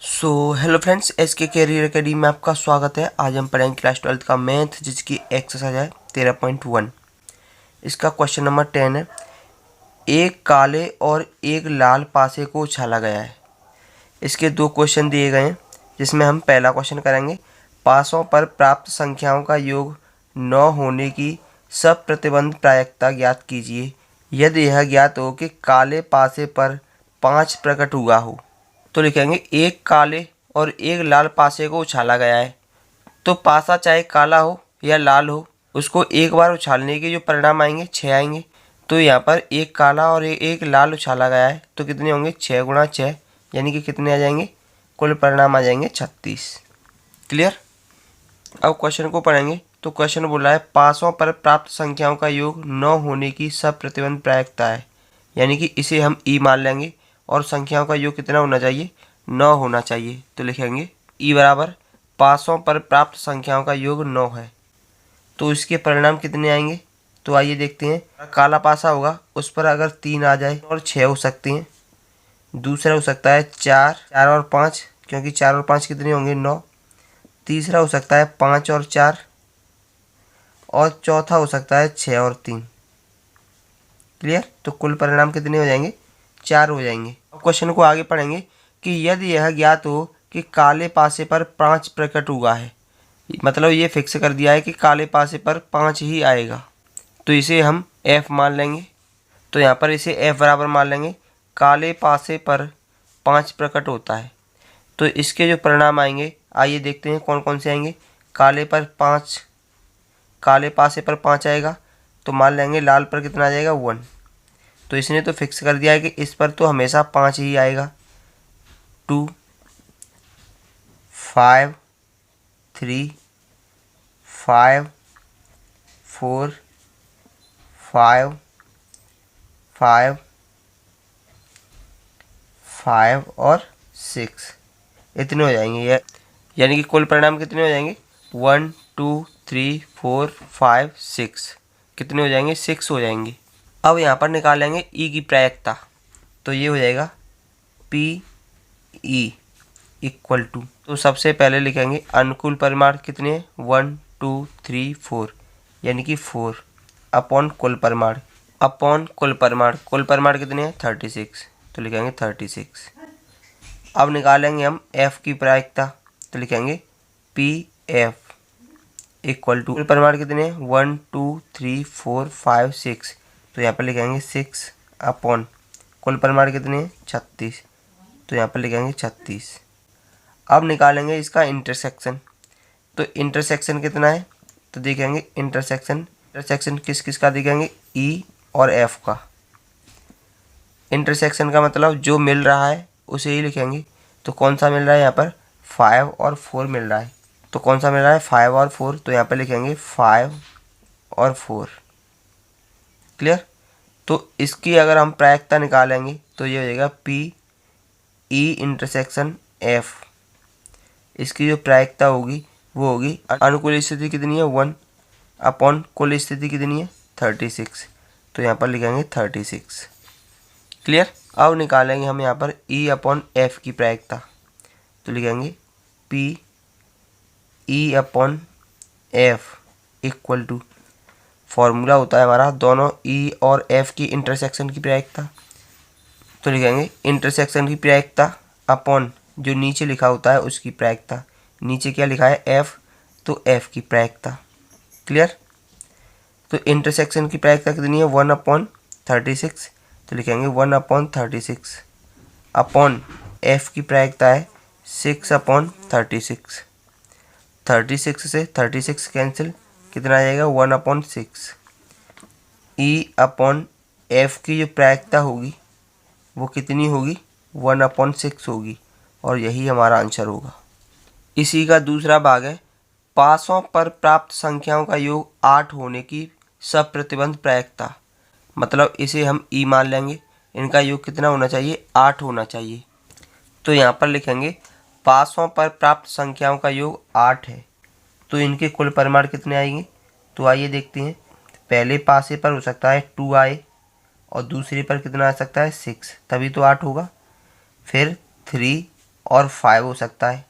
Hello friends, SK Career Academy में आपका स्वागत है। आज हम पढ़ेंगे क्लास 12 का मैथ, जिसकी एक्सरसाइज है 13.1। इसका क्वेश्चन नंबर 10 है। एक काले और एक लाल पासे को उछाला गया है। इसके दो क्वेश्चन दिए गए हैं, जिसमें हम पहला क्वेश्चन करेंगे। पासों पर प्राप्त संख्याओं का योग 9 होने की सब प्रतिबंध प्रायिकता ज्ञात कीजिए यदि यह ज्ञात हो कि काले पासे पर 5 प्रकट हुआ हो। तो लिखेंगे एक काले और एक लाल पासे को उछाला गया है। तो पासा चाहे काला हो या लाल हो, उसको एक बार उछालने के जो परिणाम आएंगे 6 आएंगे। तो यहाँ पर एक काला और एक लाल उछाला गया है, तो कितने होंगे 6 गुणा 6, यानी कि कितने आ जाएंगे, कुल परिणाम आ जाएंगे 36। क्लियर। अब क्वेश्चन को पढ़ेंगे। तो क्वेश्चन बोला है पासों पर प्राप्त संख्याओं का योग 9 होने की सब प्रतिबंध प्रायिकता है, यानी कि इसे हम ई मान लेंगे और संख्याओं का योग कितना होना चाहिए, 9 होना चाहिए। तो लिखेंगे ई बराबर पासों पर प्राप्त संख्याओं का योग 9 है। तो इसके परिणाम कितने आएंगे, तो आइए देखते हैं। काला पासा होगा, उस पर अगर 3 आ जाए और 6 हो सकती हैं। दूसरा हो सकता है 4 और 5, क्योंकि 4 और 5 कितने होंगे 9। तीसरा हो सकता है 5 और 4, और चौथा हो सकता है 6 और 3। क्लियर। तो कुल परिणाम कितने हो जाएंगे, 4 हो जाएंगे। अब क्वेश्चन को आगे पढ़ेंगे कि यदि यह ज्ञात हो कि काले पासे पर 5 प्रकट हुआ है, मतलब ये फिक्स कर दिया है कि काले पासे पर 5 ही आएगा, तो इसे हम F मान लेंगे। तो यहाँ पर इसे F बराबर मान लेंगे काले पासे पर 5 प्रकट होता है। तो इसके जो परिणाम आएंगे, आइए देखते हैं कौन कौन से आएंगे। काले पासे पर 5 आएगा, तो मान लेंगे लाल पर कितना आ जाएगा 1। तो इसने तो फिक्स कर दिया है कि इस पर तो हमेशा 5 ही आएगा। 2, 5, 3, 5, 4, 5, 5, 5 और 6, इतने हो जाएंगे ये, यानी कि कुल परिणाम कितने हो जाएंगे 1, 2, 3, 4, 5, 6, कितने हो जाएंगे 6 हो जाएंगे। अब यहाँ पर निकालेंगे ई की प्रायिकता। तो ये हो जाएगा पी ई इक्वल टू, तो सबसे पहले लिखेंगे अनुकूल परिमाण कितने हैं 1, 2, 3, 4, यानी कि 4 अपॉन कुल परिमाण। कुल परिमाण कितने हैं 36, तो लिखेंगे 36। अब निकालेंगे हम एफ की प्रायिकता। तो लिखेंगे पी एफ इक्वल टू, कुल परिमाण कितने हैं 1, 2, 3, 4, 5, 6, तो यहाँ पर लिखेंगे 6 अपॉन कुल परिमाण कितने हैं 36, तो यहाँ पर लिखेंगे 36। अब निकालेंगे इसका इंटरसेक्शन। तो इंटरसेक्शन कितना है, तो देखेंगे इंटरसेक्शन किस किस का देखेंगे, ई और एफ का। इंटरसेक्शन का मतलब जो मिल रहा है उसे ही लिखेंगे। तो कौन सा मिल रहा है यहाँ पर 5 और 4 मिल रहा है। तो कौन सा मिल रहा है 5 और 4, तो यहाँ पर लिखेंगे 5 और 4। क्लियर। तो इसकी अगर हम प्रायिकता निकालेंगे तो ये हो जाएगा पी ई इंटरसेक्शन एफ। इसकी जो प्रायिकता होगी वो होगी अनुकूल स्थिति कितनी है 1 अपॉन कुल स्थिति कितनी है 36, तो यहाँ पर लिखेंगे 36। क्लियर। अब निकालेंगे हम यहाँ पर ई अपॉन एफ की प्रायिकता। तो लिखेंगे P E upon F equal to, formula होता है हमारा दोनों ई और एफ की इंटरसेक्शन की प्रायिकता। तो लिखेंगे इंटरसेक्शन की प्रायिकता अपॉन जो नीचे लिखा होता है उसकी प्रायिकता। नीचे क्या लिखा है एफ, तो एफ की प्रायिकता। क्लियर। तो इंटरसेक्शन की प्रायिकता कितनी है 1 अपॉन 36, तो लिखेंगे 1 अपॉन 36 अपॉन एफ की प्रायिकता है 6 अपॉन 36। 36 से 36 कैंसिल, कितना आ जाएगा 1 अपॉन 6। ई अपॉन एफ की जो प्रायिकता होगी वो कितनी होगी 1 अपॉन 6 होगी, और यही हमारा आंसर होगा। इसी का दूसरा भाग है पासों पर प्राप्त संख्याओं का योग 8 होने की सब प्रतिबंध प्रायिकता, मतलब इसे हम ई मान लेंगे। इनका योग कितना होना चाहिए 8 होना चाहिए। तो यहाँ पर लिखेंगे पासों पर प्राप्त संख्याओं का योग 8 है, तो इनके कुल परिमाण कितने आएंगे। तो आइए देखते हैं। पहले पासे पर हो सकता है 2 आए, और दूसरे पर कितना आ सकता है 6, तभी तो 8 होगा। फिर 3, और 5 हो सकता है,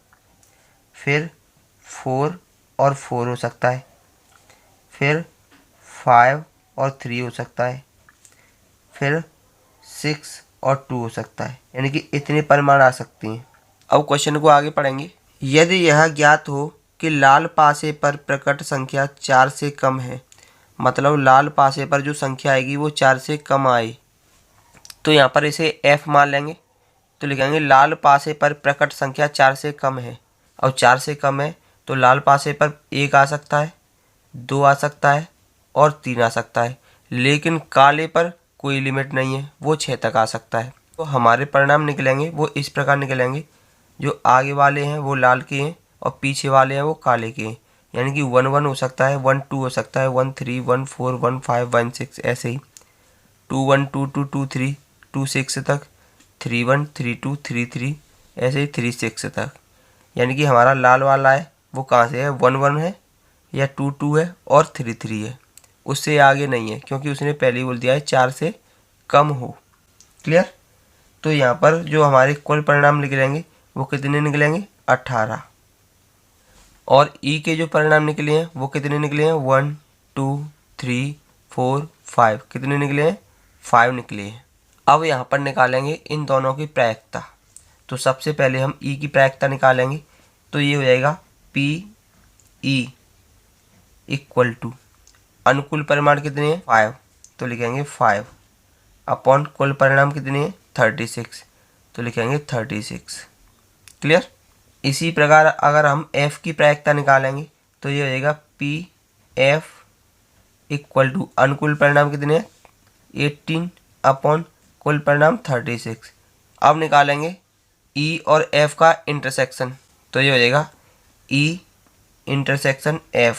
फिर 4 और 4 हो सकता है, फिर 5 और 3 हो सकता है, फिर 6 और 2 हो सकता है। यानी कि इतने परिमाण आ सकती हैं। अब क्वेश्चन को आगे पढ़ेंगे। यदि यह ज्ञात हो कि लाल पासे पर प्रकट संख्या 4 से कम है, मतलब लाल पासे पर जो संख्या आएगी वो 4 से कम आए, तो यहाँ पर इसे f मान लेंगे। तो लिखेंगे लाल पासे पर प्रकट संख्या 4 से कम है। और 4 से कम है तो लाल पासे पर 1 आ सकता है, 2 आ सकता है और 3 आ सकता है, लेकिन काले पर कोई लिमिट नहीं है, वो 6 तक आ सकता है। तो हमारे परिणाम निकलेंगे वो इस प्रकार निकलेंगे, जो आगे वाले हैं वो लाल के हैं और पीछे वाले हैं वो काले के हैं। यानी कि 1 1 हो सकता है, 1 2 हो सकता है, 1 3 1 4 1 5 1 6, ऐसे ही 2 1 2 2 2 3 2 6 तक, 3 1 3 2 3 3, ऐसे ही 3 6 तक। यानी कि हमारा लाल वाला है वो कहाँ से है, 1 1 है या 2 2 है और 3 3 है, उससे आगे नहीं है, क्योंकि उसने पहले ही बोल दिया है 4 से कम हो। क्लियर। तो यहाँ पर जो हमारे कुल परिणाम निकलेंगे वो कितने निकलेंगे, 18। और ई के जो परिणाम निकले हैं वो कितने निकले हैं, 1 2 3 4 5, कितने निकले हैं, 5 निकले हैं। अब यहाँ पर निकालेंगे इन दोनों की प्रायिकता। तो सबसे पहले हम ई की प्रायिकता निकालेंगे। तो ये हो जाएगा पी ई इक्वल टू अनुकूल परिमाण कितने हैं, 5, तो लिखेंगे 5 अपॉन कुल परिणाम कितने हैं, 36, तो लिखेंगे 36। क्लियर। इसी प्रकार अगर हम f की प्रायिकता निकालेंगे तो ये हो जाएगा पी एफ इक्वल टू अनुकूल परिणाम कितने हैं, 18 अपॉन कुल परिणाम 36। अब निकालेंगे e और f का इंटरसेक्शन। तो ये हो जाएगा e इंटरसेक्शन f।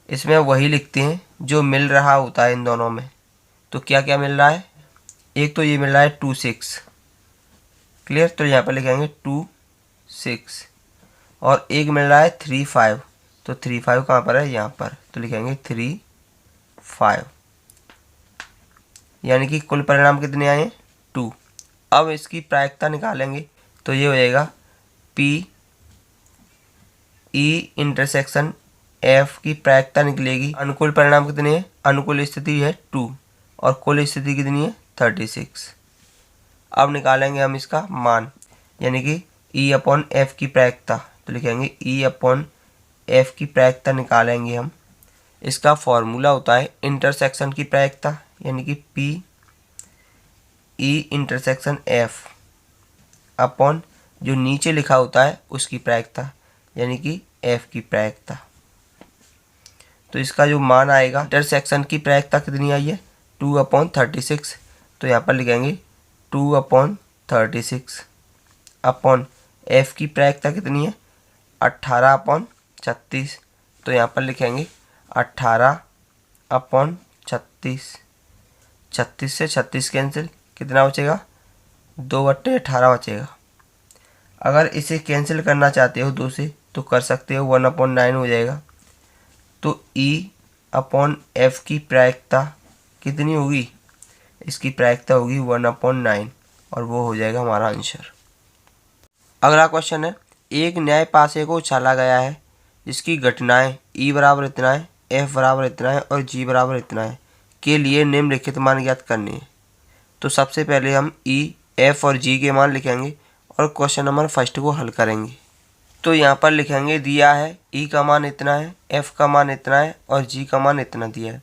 इसमें वही लिखते हैं जो मिल रहा होता है इन दोनों में। तो क्या क्या मिल रहा है, एक तो ये मिल रहा है 2 6। क्लियर। तो यहाँ पर लिखेंगे 2 6 और एक मिल रहा है 3 5। तो 3 5 कहाँ पर है, यहाँ पर, तो लिखेंगे 3 5। यानी कि कुल परिणाम कितने आए, 2। अब इसकी प्रायिकता निकालेंगे तो ये हो जाएगा पी ई इंटरसेक्शन एफ की प्रायिकता निकलेगी। अनुकूल परिणाम कितने हैं, अनुकूल स्थिति है 2 और कुल स्थिति कितनी है, 36। अब निकालेंगे हम इसका मान, यानी कि ई अपॉन एफ की प्रायिकता। तो लिखेंगे ई अपॉन एफ की प्रायिकता निकालेंगे हम। इसका फॉर्मूला होता है इंटरसेक्शन की प्रायिकता, यानी कि P E intersection F upon जो नीचे लिखा होता है उसकी प्रायिकता, यानी कि एफ की प्रायिकता। तो इसका जो मान आएगा, इंटरसेक्शन की प्रायिकता कितनी आई है, 2 अपॉन 36। तो यहाँ पर लिखेंगे 2 अपॉन 36 अपॉन एफ की प्रायिकता कितनी है, 18 अपॉन 36। तो यहाँ पर लिखेंगे 18 अपॉन 36। 36 से 36 कैंसिल, कितना बचेगा, 2/18 बचेगा। अगर इसे कैंसिल करना चाहते हो 2 से तो कर सकते हो, 1/9 हो जाएगा। तो E अपॉन एफ की प्रायिकता कितनी होगी, इसकी प्रायिकता होगी 1/9 और वो हो जाएगा हमारा आंसर। अगला क्वेश्चन है, एक न्याय पासे को उछाला गया है जिसकी घटनाएं E बराबर इतना है, F बराबर इतना है और G बराबर इतना है के लिए निम्नलिखित मान ज्ञात करने हैं। तो सबसे पहले हम E, F और G के मान लिखेंगे और क्वेश्चन नंबर फर्स्ट को हल करेंगे। तो यहाँ पर लिखेंगे दिया है E का मान इतना है, F का मान इतना है और G का मान इतना दिया है।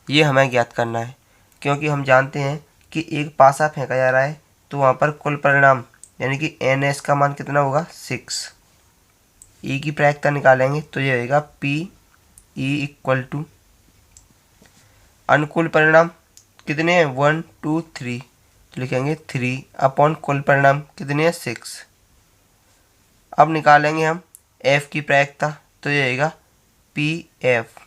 ये हमें ज्ञात करना है, क्योंकि हम जानते हैं कि एक पासा फेंका जा रहा है तो वहाँ पर कुल परिणाम यानी कि NS का मान कितना होगा, 6। E की प्रायिकता निकालेंगे तो ये होगा पी ई इक्वल टू अनुकूल परिणाम कितने हैं, 1 2 3, तो लिखेंगे 3 अपॉन कुल परिणाम कितने हैं, 6। अब निकालेंगे हम F की प्रायिकता तो ये आएगा पी एफ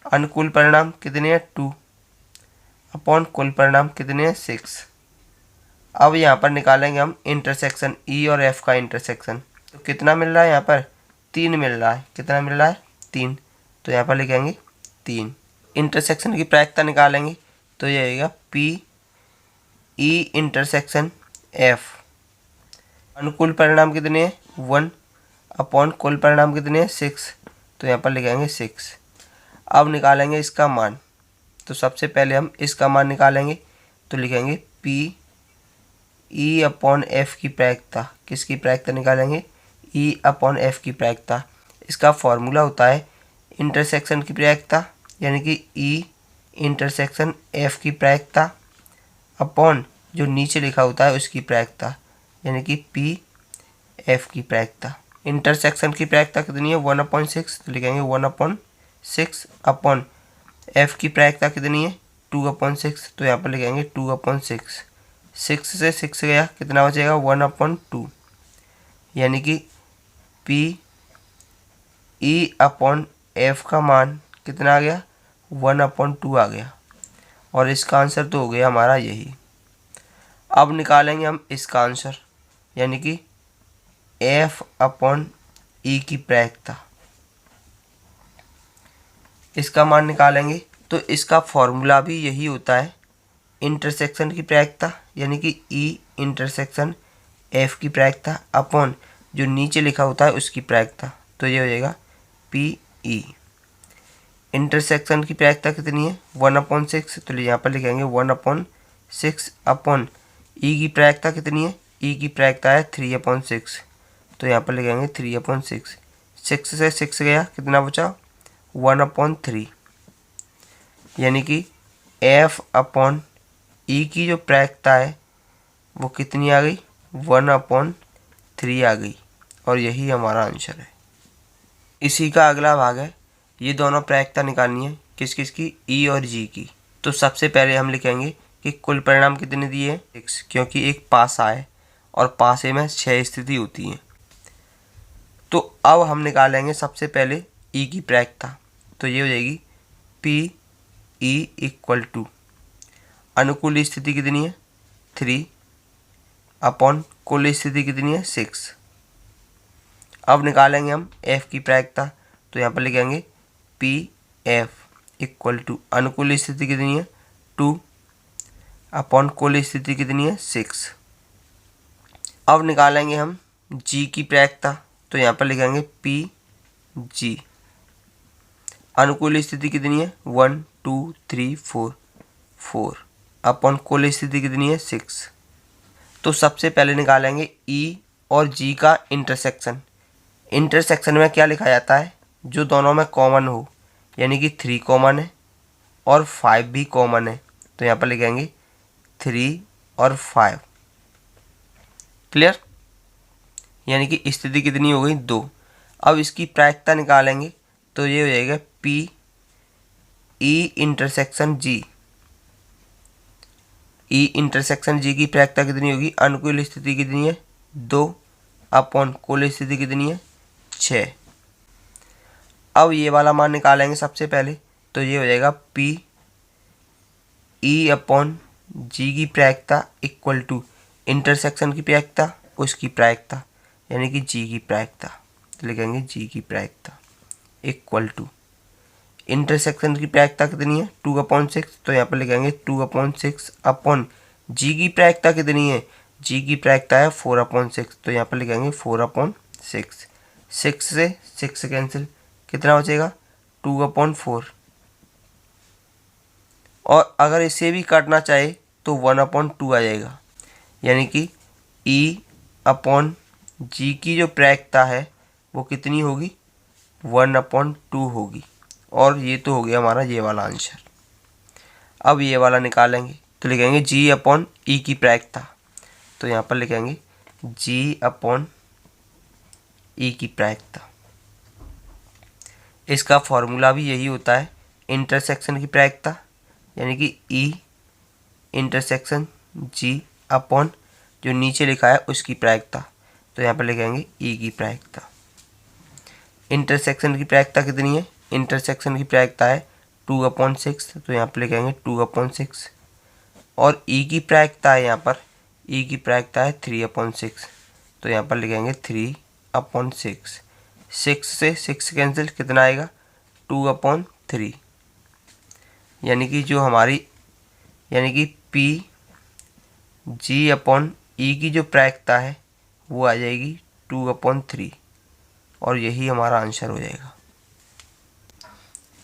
अनुकूल परिणाम कितने हैं, 2 अपॉन कुल परिणाम कितने हैं, 6। अब यहाँ पर निकालेंगे हम इंटरसेक्शन E और F का इंटरसेक्शन। तो कितना मिल रहा है, यहाँ पर 3 मिल रहा है। कितना मिल रहा है, 3। तो यहाँ पर लिखेंगे 3। इंटरसेक्शन की प्रायिकता निकालेंगे तो ये आएगा पी ई इंटरसेक्शन F अनुकूल परिणाम कितने हैं, 1 अपॉन कुल परिणाम कितने हैं, 6, तो यहाँ पर लिखेंगे 6। अब निकालेंगे इसका मान, तो सबसे पहले हम इसका मान निकालेंगे, तो लिखेंगे पी ई अपॉन एफ की प्रायिकता। किसकी प्रायिकता निकालेंगे, ई अपॉन एफ की प्रायिकता। इसका फॉर्मूला होता है इंटरसेक्शन की प्रायिकता, यानी कि ई इंटरसेक्शन एफ की प्रायिकता अपॉन जो नीचे लिखा होता है उसकी प्रायिकता, यानी कि पी एफ की प्रायिकता। इंटरसेक्शन की प्रायिकता कितनी है, 1/6, तो लिखेंगे 1/6 अपॉन एफ की प्रायिकता कितनी है, 2/6, तो यहाँ पर लिखेंगे 2/6। 6 से 6 गया, कितना बचेगा, 1/2, यानी कि पी ई अपॉन एफ का मान कितना आ गया, 1/2 आ गया। और इसका आंसर तो हो गया हमारा यही। अब निकालेंगे हम इसका आंसर, यानी कि एफ अपॉन ई की प्रायिकता। इसका मान निकालेंगे, तो इसका फॉर्मूला भी यही होता है इंटरसेक्शन की प्रायिकता, यानी कि ई इंटरसेक्शन एफ की प्रायिकता अपॉन जो नीचे लिखा होता है उसकी प्रायिकता, तो ये हो जाएगा पी ई। इंटरसेक्शन की प्रायिकता कितनी है, 1/6, तो यहाँ पर लिखेंगे 1/6 अपॉन ई की प्रायिकता कितनी है, ई की प्रायिकता है 3/6, तो यहाँ पर लिखेंगे 3/6। 6 से 6 गया, कितना बचा, 1/3, यानी कि एफ अपॉन ई की जो प्रायिकता है वो कितनी आ गई, 1/3 आ गई। और यही हमारा आंसर है। इसी का अगला भाग है, ये दोनों प्रायिकता निकालनी है, किस किस की, ई और जी की। तो सबसे पहले हम लिखेंगे कि कुल परिणाम कितने दिए हैं, 6, क्योंकि एक पासा है और पासे में 6 स्थिति होती हैं। तो अब हम निकालेंगे सबसे पहले ई की प्रायिकता, तो ये हो जाएगी पी ई इक्वल टू अनुकूल स्थिति कितनी है, 3 अपॉन कुल स्थिति कितनी है, 6। अब निकालेंगे हम एफ की प्रायिकता, तो यहाँ पर लिखेंगे पी एफ इक्वल टू अनुकूल स्थिति कितनी है, 2 अपॉन कुल स्थिति कितनी है, 6। अब निकालेंगे हम जी की प्रायिकता, तो यहाँ पर लिखेंगे पी जी अनुकूल स्थिति कितनी है, 1 2 3 4 4 अपॉन कुल स्थिति कितनी है, 6। तो सबसे पहले निकालेंगे ई और जी का इंटरसेक्शन। इंटरसेक्शन में क्या लिखा जाता है, जो दोनों में कॉमन हो, यानी कि 3 कॉमन है और 5 भी कॉमन है, तो यहाँ पर लिखेंगे 3 और 5। क्लियर, यानी कि स्थिति कितनी हो गई, 2। अब इसकी प्रायिकता निकालेंगे, तो ये हो जाएगा पी ई इंटरसेक्शन जी। ई इंटरसेक्शन जी की प्रायिकता कितनी होगी, अनुकूल स्थिति कितनी है, 2 अपॉन कुल स्थिति कितनी है, 6। अब ये वाला मान निकालेंगे सबसे पहले, तो ये हो जाएगा पी ई अपॉन जी की प्रायिकता इक्वल टू इंटरसेक्शन की प्रायिकता उसकी प्रायिकता, यानी कि जी की प्रायिकता, तो लिखेंगे जी की प्रायिकता इक्वल टू इंटरसेक्शन की प्रायिकता कितनी है, 2/6, तो यहाँ पर लिखेंगे 2/6 अपॉन जी की प्रायिकता कितनी है, जी की प्रायिकता है 4/6, तो यहाँ पर लिखेंगे 4/6। 6 से 6 कैंसिल, कितना बचेगा, 2/4। और अगर इसे भी काटना चाहे तो 1/2 आ जाएगा, यानी कि ई अपॉन जी की जो प्रायिकता है वो कितनी होगी, 1/2 होगी। और ये तो हो गया हमारा ये वाला आंसर। अब ये वाला निकालेंगे, तो लिखेंगे जी अपॉन ई की प्रायिकता, तो यहाँ पर लिखेंगे जी अपॉन ई की प्रायिकता। इसका फॉर्मूला भी यही होता है इंटरसेक्शन की प्रायिकता, यानी कि ई इंटरसेक्शन जी अपॉन जो नीचे लिखा है उसकी प्रायिकता, तो यहाँ पर लिखेंगे ई की प्रायिकता। इंटरसेक्शन की प्रायिकता कितनी है, इंटरसेक्शन की प्रायिकता है 2/6, तो यहाँ पर लिखेंगे 2/6। और ई की प्रायिकता है, यहाँ पर ई की प्रायिकता है 3/6, तो यहाँ पर लिखेंगे 3/6। 6 से 6 कैंसिल, कितना आएगा, 2/3, यानी कि जो हमारी यानी कि पी जी अपॉन ई की जो प्रायिकता है वो आ जाएगी 2/3 और यही हमारा आंसर हो जाएगा।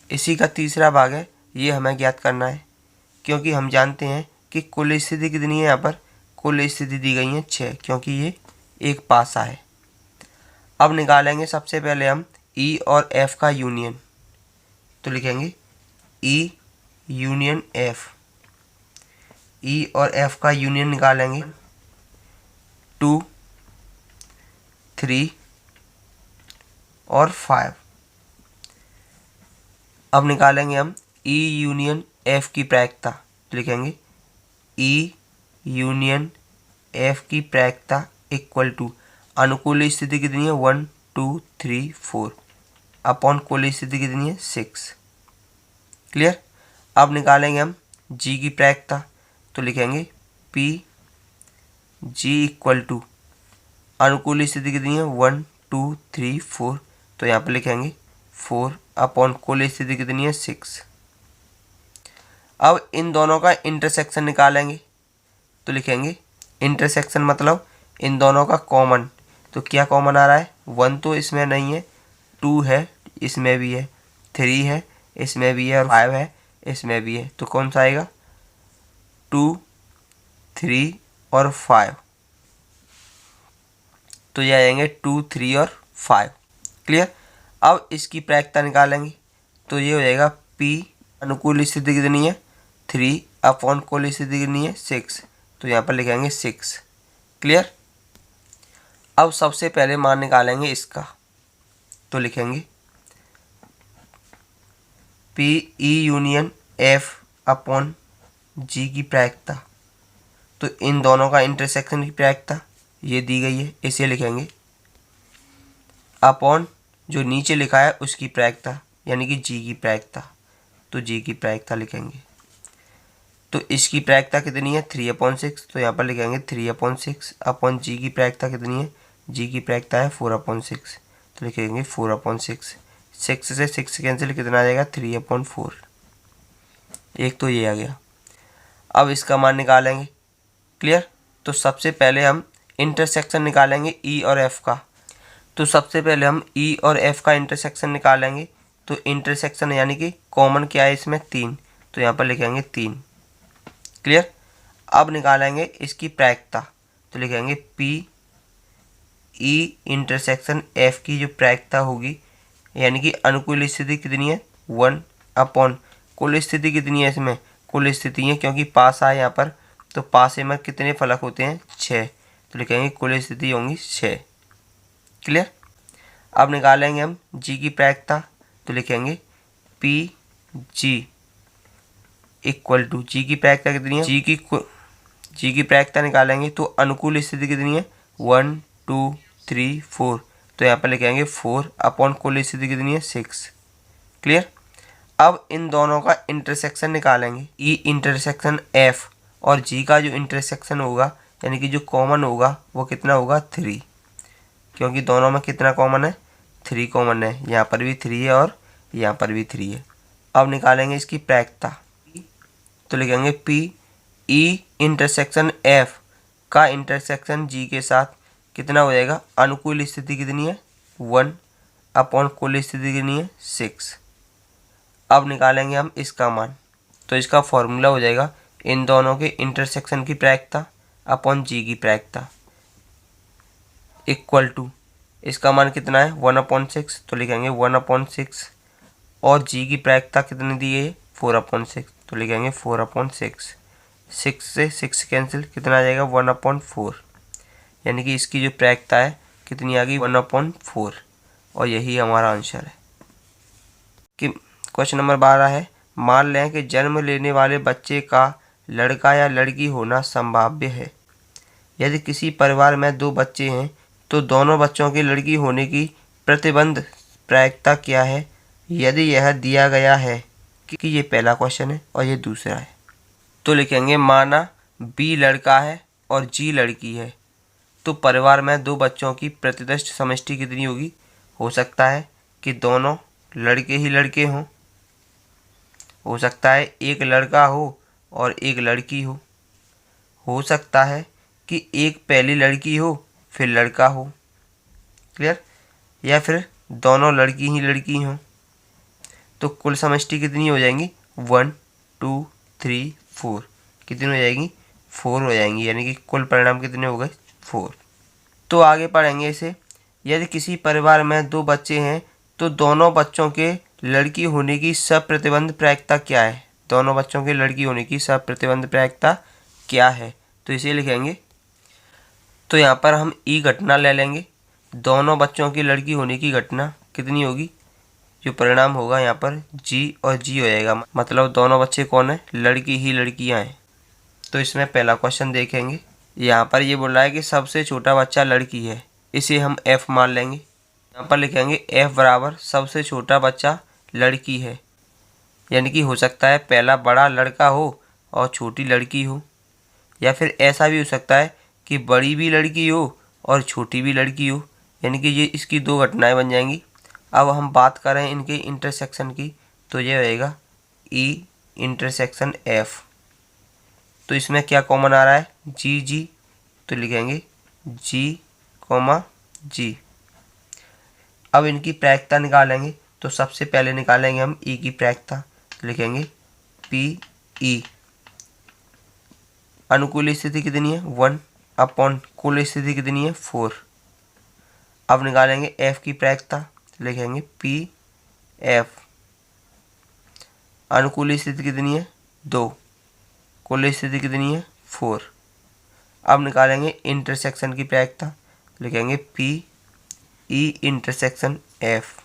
इसी का तीसरा भाग है, ये हमें ज्ञात करना है क्योंकि हम जानते हैं कि कुल स्थिति कितनी है। यहाँ पर कुल स्थिति दी गई है 6 क्योंकि ये एक पासा है। अब निकालेंगे सबसे पहले हम ई और एफ का यूनियन, तो लिखेंगे ई यूनियन एफ। ई और एफ का यूनियन निकालेंगे 2, 3 और 5। अब निकालेंगे हम ई यूनियन एफ की प्रायिकता, तो लिखेंगे ई यूनियन एफ की प्रायिकता इक्वल टू अनुकूल स्थिति कितनी है 1, 2, 3, 4 अपॉन कुल स्थिति कितनी है 6। क्लियर। अब निकालेंगे हम जी की प्रायिकता, तो लिखेंगे पी जी इक्वल टू अनुकूल स्थिति कितनी है 1, 2, 3, 4, तो यहाँ पर लिखेंगे 4 अपॉन कुल स्थिति कितनी है 6। अब इन दोनों का इंटरसेक्शन निकालेंगे, तो लिखेंगे इंटरसेक्शन मतलब इन दोनों का कॉमन। तो क्या कॉमन आ रहा है, 1 तो इसमें नहीं है, 2 है इसमें भी है, 3 है इसमें भी है और 5 है इसमें भी है। तो कौन सा आएगा 2, 3 और 5, तो ये आएंगे 2, 3 और 5। क्लियर। अब इसकी प्रायिकता निकालेंगे, तो ये हो जाएगा P अनुकूल स्थिति कितनी है 3 अपॉन कुल स्थिति कितनी है 6, तो यहाँ पर लिखेंगे 6। क्लियर। अब सबसे पहले मान निकालेंगे इसका, तो लिखेंगे P E union F upon G की प्रायिकता, तो इन दोनों का इंटरसेक्शन की प्रायिकता ये दी गई है, इसे लिखेंगे अपॉन जो नीचे लिखा है उसकी प्रायिकता यानी कि G की प्रायिकता, तो G की प्रायिकता लिखेंगे। तो इसकी प्रायिकता कितनी है 3/6, तो यहाँ पर लिखेंगे 3/6 अपॉन G की प्रायिकता कितनी है, G की प्रायिकता है 4/6, तो लिखेंगे 4/6। 6 से 6 कैंसिल कितना आ जाएगा 3/4, एक तो ये आ गया। अब इसका मान निकालेंगे। क्लियर। तो सबसे पहले हम इंटरसेक्शन निकालेंगे E और F का, तो सबसे पहले हम E और F का इंटरसेक्शन निकालेंगे। तो इंटरसेक्शन यानी कि कॉमन क्या है इसमें 3, तो यहाँ पर लिखेंगे 3। क्लियर। अब निकालेंगे इसकी प्रायिकता, तो लिखेंगे P E इंटरसेक्शन F की जो प्रायिकता होगी यानी कि अनुकूल स्थिति कितनी है 1 अपॉन कुल स्थिति कितनी है, इसमें कुल स्थिति है क्योंकि पासा है यहाँ पर, तो पासे में कितने फलक होते हैं 6, तो लिखेंगे कुल स्थिति होंगी 6। क्लियर। अब निकालेंगे हम G की प्रायिकता, तो लिखेंगे P G equal to G की प्रायिकता कितनी है, G की प्रायिकता निकालेंगे तो अनुकूल स्थिति कितनी है 1, 2, 3, 4, तो यहाँ पर लिखेंगे 4 अपॉन कुल स्थिति कितनी है 6। क्लियर। अब इन दोनों का इंटरसेक्शन निकालेंगे, E इंटरसेक्शन F और G का जो इंटरसेक्शन होगा यानी कि जो कॉमन होगा वो कितना होगा 3, क्योंकि दोनों में कितना कॉमन है 3 कॉमन है, यहाँ पर भी 3 है और यहाँ पर भी 3 है। अब निकालेंगे इसकी प्रायिकता, तो लिखेंगे P E इंटरसेक्शन F का इंटरसेक्शन G के साथ कितना हो जाएगा, अनुकूल स्थिति कितनी है 1 अपॉन कुल स्थिति कितनी है 6। अब निकालेंगे हम इसका मान, तो इसका फॉर्मूला हो जाएगा इन दोनों के इंटरसेक्शन की प्रायिकता अपॉन G की प्रायिकता इक्वल टू इसका मान कितना है 1/6, तो लिखेंगे 1/6 और G की प्रायिकता कितनी दी है 4/6, तो लिखेंगे 4/6। 6 से 6 कैंसिल कितना आ जाएगा 1/4, यानी कि इसकी जो प्रायिकता है कितनी आ गई 1/4 और यही हमारा आंसर है। कि क्वेश्चन नंबर 12 है, मान लें कि जन्म लेने वाले बच्चे का लड़का या लड़की होना संभाव्य है। यदि किसी परिवार में 2 बच्चे हैं तो दोनों बच्चों की लड़की होने की प्रतिबंध प्रायिकता क्या है यदि यह दिया गया है कि ये पहला क्वेश्चन है और ये दूसरा है। तो लिखेंगे माना B लड़का है और G लड़की है, तो परिवार में 2 बच्चों की प्रतिदष्ट समष्टि कितनी होगी। हो सकता है कि दोनों लड़के ही लड़के हों, हो सकता है एक लड़का हो और एक लड़की हो सकता है कि एक पहली लड़की हो फिर लड़का हो, क्लियर, या फिर दोनों लड़की ही लड़की हों, तो कुल समष्टि कितनी हो जाएंगी 1 2 3 4, कितनी हो जाएगी 4 हो जाएंगी, यानी कि कुल परिणाम कितने हो गए 4। तो आगे पढ़ेंगे इसे। यदि किसी परिवार में 2 बच्चे हैं तो दोनों बच्चों के लड़की होने की सप्रतिबंध प्रायिकता क्या है। दोनों बच्चों के लड़की होने की सप्रतिबंध प्रायिकता क्या है, तो इसे लिखेंगे। तो यहाँ पर हम ई घटना ले लेंगे, दोनों बच्चों की लड़की होने की घटना कितनी होगी, जो परिणाम होगा यहाँ पर जी और जी हो जाएगा, मतलब दोनों बच्चे कौन है, लड़की ही लड़कियाँ हैं। तो इसमें पहला क्वेश्चन देखेंगे। यहाँ पर ये बोल रहा है कि सबसे छोटा बच्चा लड़की है, इसे हम एफ मान लेंगे। यहाँ पर लिखेंगे एफ बराबर सबसे छोटा बच्चा लड़की है, यानी कि हो सकता है पहला बड़ा लड़का हो और छोटी लड़की हो, या फिर ऐसा भी हो सकता है कि बड़ी भी लड़की हो और छोटी भी लड़की हो, यानी कि ये इसकी 2 घटनाएं बन जाएंगी। अब हम बात करें इनके इंटरसेक्शन की, तो ये रहेगा ई इंटरसेक्शन एफ। तो इसमें क्या कॉमन आ रहा है जी जी, तो लिखेंगे जी कॉमा जी। अब इनकी प्रायिकता निकालेंगे, तो सबसे पहले निकालेंगे हम ई की प्रायिकता, तो लिखेंगे पी ई। अनुकूल स्थिति कितनी है 1 अपॉन कुल स्थिति कितनी है 4। अब निकालेंगे एफ की प्रायिकता, तो लिखेंगे पी एफ। अनुकूल स्थिति कितनी है 2, कुल स्थिति कितनी है 4। अब निकालेंगे इंटरसेक्शन की प्रायिकता, लिखेंगे पी ई इंटरसेक्शन एफ।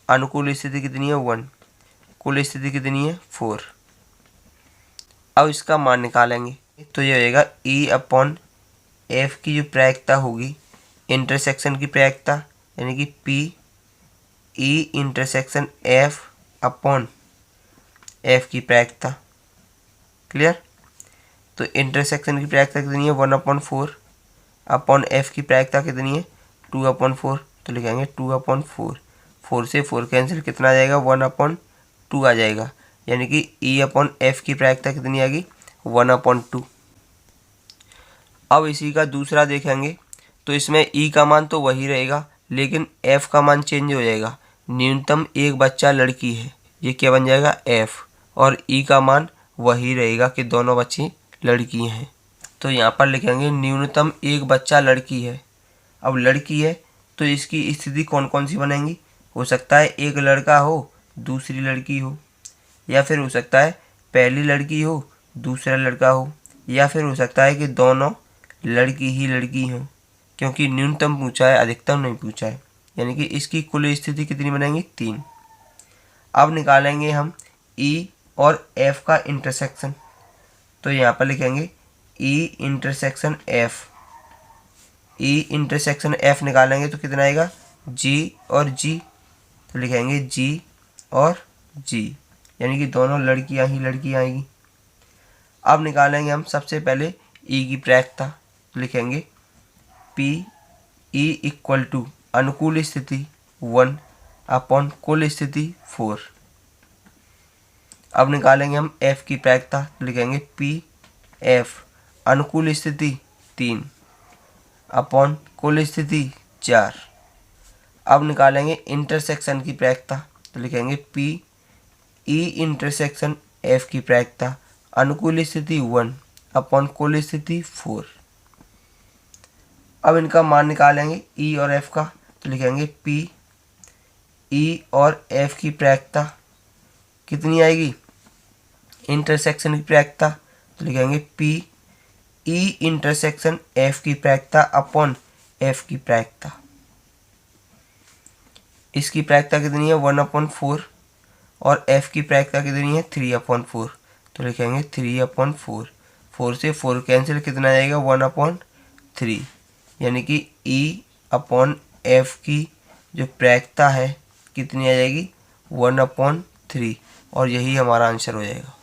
अनुकूल स्थिति कितनी है 1, कुल स्थिति कितनी है 4। अब इसका मान निकालेंगे, तो ये होएगा ई अपॉन एफ की जो प्रायिकता होगी इंटरसेक्शन की प्रायिकता, यानी कि P E intersection F upon F की प्रायिकता, क्लियर। तो इंटरसेक्शन की प्रायिकता कितनी है 1/4 अपॉन एफ की प्रायिकता कितनी है 2/4, तो लिखेंगे 2/4। 4 से 4 कैंसिल, कितना आ जाएगा 1/2 आ जाएगा, यानी कि ई अपॉन एफ की प्रायिकता कितनी आ गई 1/2। अब इसी का दूसरा देखेंगे, तो इसमें ई का मान तो वही रहेगा, लेकिन एफ का मान चेंज हो जाएगा। न्यूनतम एक बच्चा लड़की है, ये क्या बन जाएगा एफ, और ई का मान वही रहेगा कि दोनों बच्चे लड़की हैं। तो यहाँ पर लिखेंगे न्यूनतम एक बच्चा लड़की है। अब लड़की है तो इसकी स्थिति कौन कौन सी बनेंगी, हो सकता है एक लड़का हो दूसरी लड़की हो, या फिर हो सकता है पहली लड़की हो दूसरा लड़का हो, या फिर हो सकता है कि दोनों लड़की ही लड़की हो, क्योंकि न्यूनतम पूछा है अधिकतम नहीं पूछा है, यानी कि इसकी कुल स्थिति कितनी बनेंगी 3। अब निकालेंगे हम ई और एफ का इंटरसेक्शन, तो यहाँ पर लिखेंगे E intersection F. E intersection F निकालेंगे तो कितना आएगा जी और जी, तो लिखेंगे जी और जी, यानी कि दोनों लड़कियां ही लड़कियां आएगी। अब निकालेंगे हम सबसे पहले ई की प्रायिकता, लिखेंगे पी ई इक्वल टू अनुकूल स्थिति 1 अपॉन कुल स्थिति 4। अब निकालेंगे हम एफ की प्रायिकता, लिखेंगे पी एफ अनुकूल स्थिति 3 अपॉन कुल स्थिति 4। अब निकालेंगे इंटरसेक्शन की प्रायिकता, तो लिखेंगे पी ई इंटरसेक्शन एफ की प्रायिकता अनुकूल स्थिति 1 अपॉन कुल स्थिति 4। अब इनका मान निकालेंगे ई और एफ का, तो लिखेंगे पी ई और एफ की प्रायिकता कितनी आएगी इंटरसेक्शन की प्रायिकता, तो लिखेंगे पी ई इंटरसेक्शन एफ की प्रायिकता अपॉन एफ की प्रायिकता। इसकी प्रायिकता कितनी है 1/4 और एफ की प्रायिकता कितनी है 3/4, तो लिखेंगे 3/4। 4 से 4 कैंसिल, कितना आएगा 1/3, यानी कि ई अपॉन एफ की जो प्रायिकता है कितनी आ जाएगी 1/3, और यही हमारा आंसर हो जाएगा।